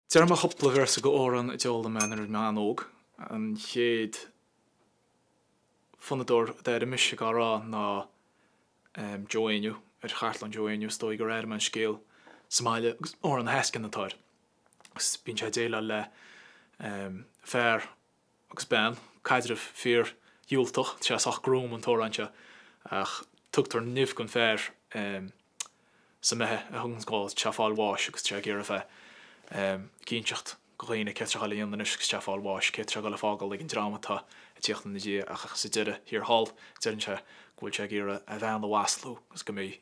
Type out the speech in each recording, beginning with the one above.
Dear my couple of verses go oran at all the man and man og and he'd van the door there the Michigan na join you at Hartland join you stoi go man scale smile or on heskin the tar bin chadela le fair agus bhean caidir fear hiúltach te ach grúm an tóranse ach tugtar nimh gon fair sa methe a thunsgáil te fáil bháis agus te ggéar a bheith cínseacht go réine cetra gal íon is te fáil bháis cetra gal a fágal ag an drámatá a tíocht na dí ach sa deire hir hall deanse gúil te ggéar a bhean le waslú gus go mé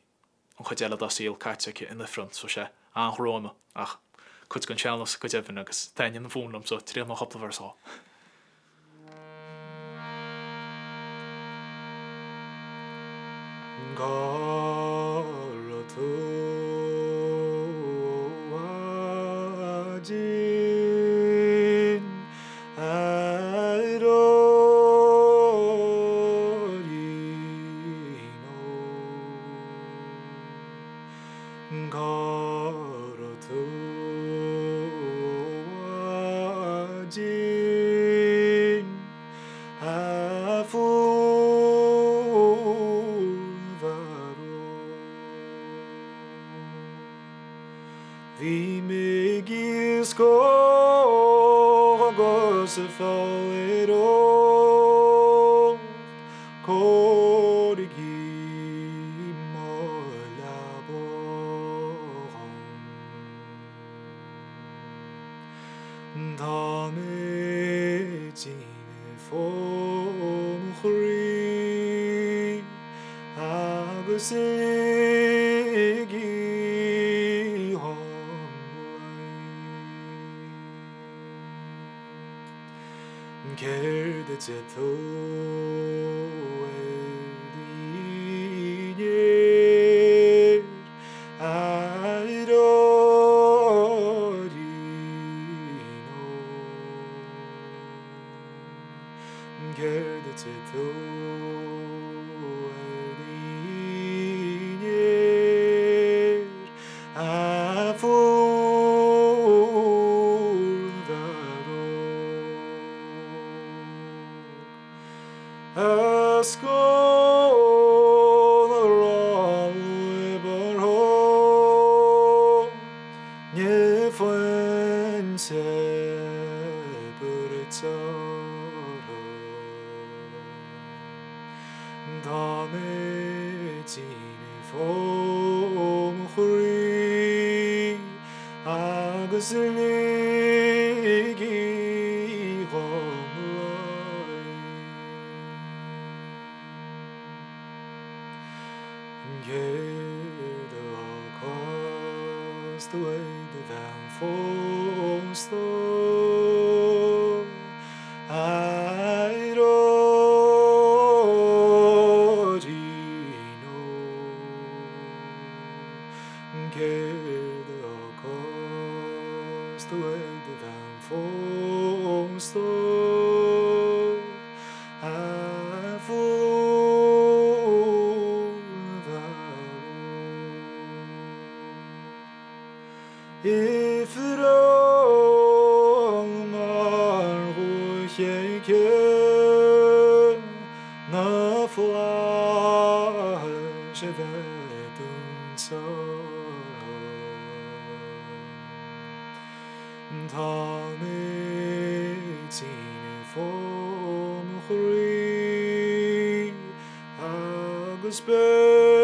an chudeile a síl caiite in ifreann so sé anhróna ach chud gon seanlas go defin agus daine an fónlam so trí nach hopla versá. Cóirigh leaba mhaidin chroí agus lig'í Céard a dheartháirín Céard a fuinte brúite dhom chroí agus lig'í Céard agus the way the bhean phósta Céard agus the way the bhean phósta ifreann mar dhúiche na fláithis bheith Tá mhaidin chroí agus bheith